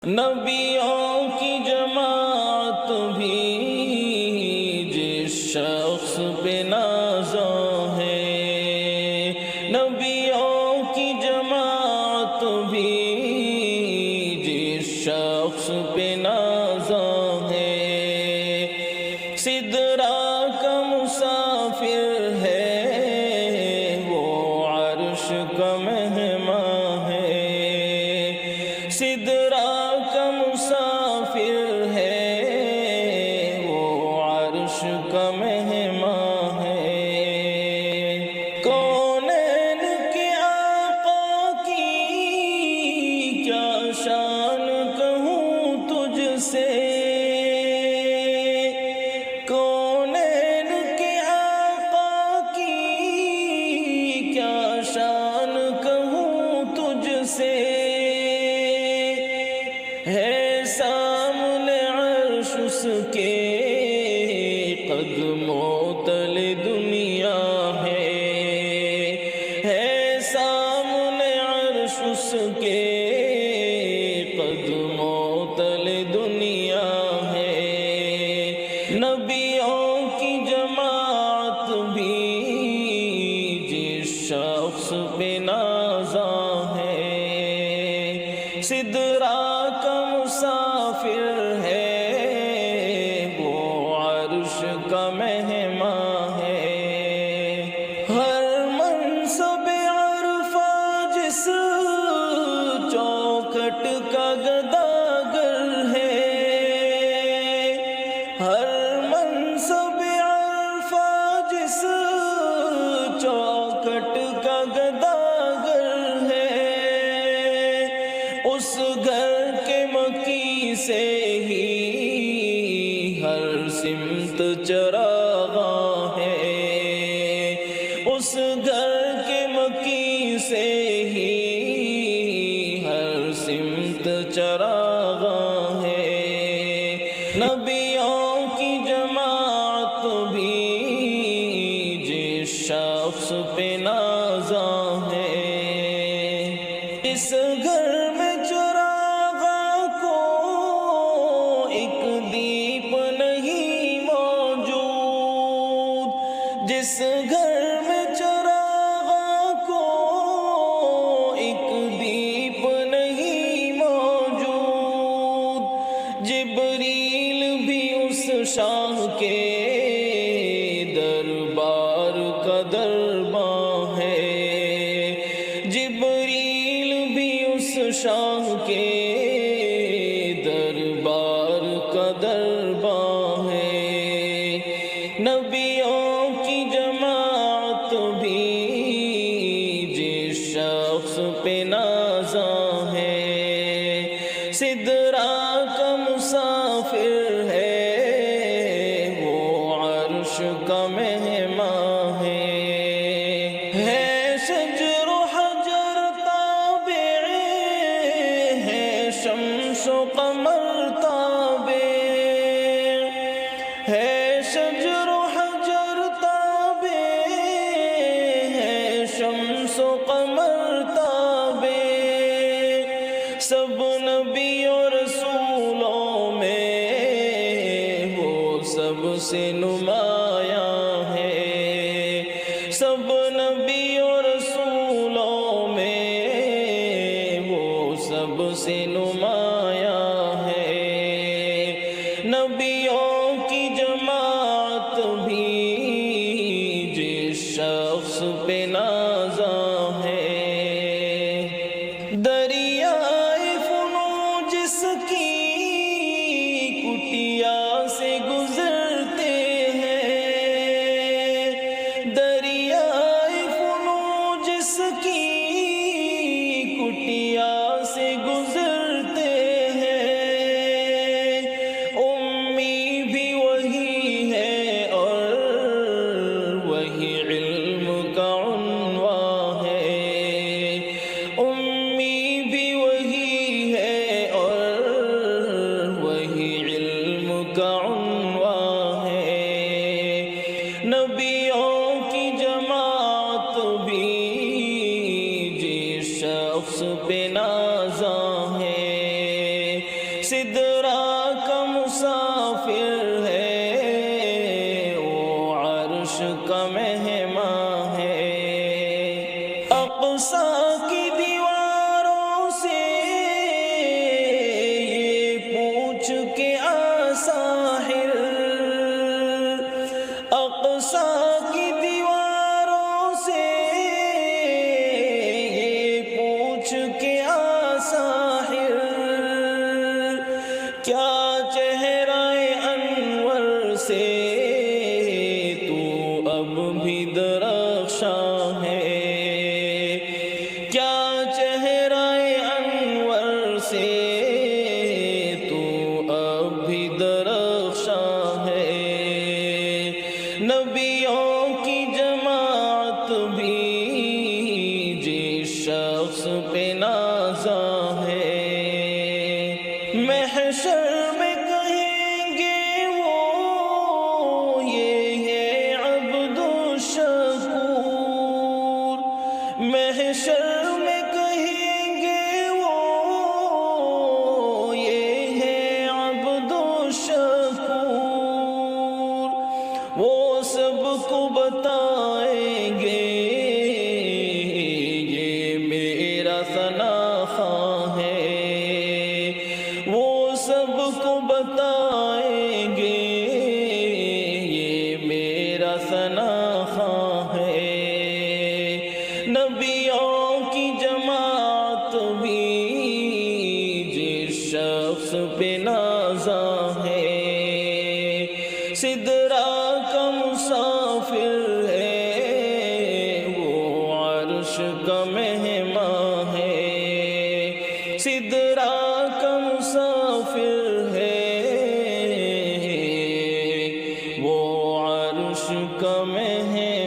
نبیوں کی جماعت بھی جس شخص پہ نازاں ہے، نبیوں کی جماعت بھی جس شخص پہ نازاں ہے، سدرا کا مسافر ہے وہ عرش کا مہمان ہے، سدرا کا مسافر ہے وہ عرش کا مہمان ہے، کونین کے آقا کی کیا شان کہوں تجھ سے، کونین کے آقا کی کیا شان کہوں تجھ سے، ہے سامنے عرش اس کے قدموں تلے دنیا ہے سامنے عرش اس کے قدموں تلے دنیا ہے، نبیوں کی جماعت بھی جس شخص پہ نازاں ہے، سدرا کا مسافر ہے وہ عرش کا مہمان ہے، ہر منصب عرفہ جس چوکھٹ کا گداگر ہے، ہر منصب عرفہ جس چوکھٹ کا گداگر ہے، اس گھر کے مکی سے ہی ہر سمت چراغاں ہے، اس گھر کے مکی سے ہی ہر سمت چراغاں ہے، نبیوں کی جماعت بھی جس شخص پہ نازاں ہے، اس گھر میں چراغاں کو ایک دیپ نہیں موجود، جس گھر میں چراغاں کو ایک دیپ نہیں موجود، جبریل بھی اس شاہ کے دربار کا درباں ہے، جبریل بھی اس شاہ کے دربار کا درباں ہے، نبیوں کی جماعت بھی جس شخص پہ نازاں ہے، سدرا کا مسافر ہے وہ عرش کا مہمان ہے، شجر و حجر تابع ہے شمس و قمر تابع ہے، شجر و حجر تابع ہے شمس و قمر تابع، سب نبی و رسولوں میں وہ سب سے نمایاں ہے، سب نبی و رسولوں میں وہ سب سے نمایاں ہے، سدرا کا مسافر ہے، وہ عرش کا مہمان ہے، اقصی کی دیواروں سے یہ پوچھ کے ساحر، اقصی کی دیواروں سے یہ پوچھ کے ساحر، کیا چہرہ انور سے تو اب بھی درخشاں ہے، کیا چہرہ انور سے تو اب بھی درخشاں ہے، نبیوں کی جماعت بھی جس شخص پہ نازاں ہے، محشر میں کہیں گے وہ یہ ہے عبد الشکور، محشر میں کہیں گے وہ یہ ہے عبد الشکور، وہ سب کو بتائیں گے یہ میرا ثناخواں ہے، وہ سب کو بتائیں گے یہ میرا ثناخواں ہے، نبیوں کی جماعت بھی جس شخص پہ نازاں ہے، سدرا کا مسافر ہے، وہ عرش کا مہمان ہے، سدرا کا مسافر ہے، وہ عرش کا مہمان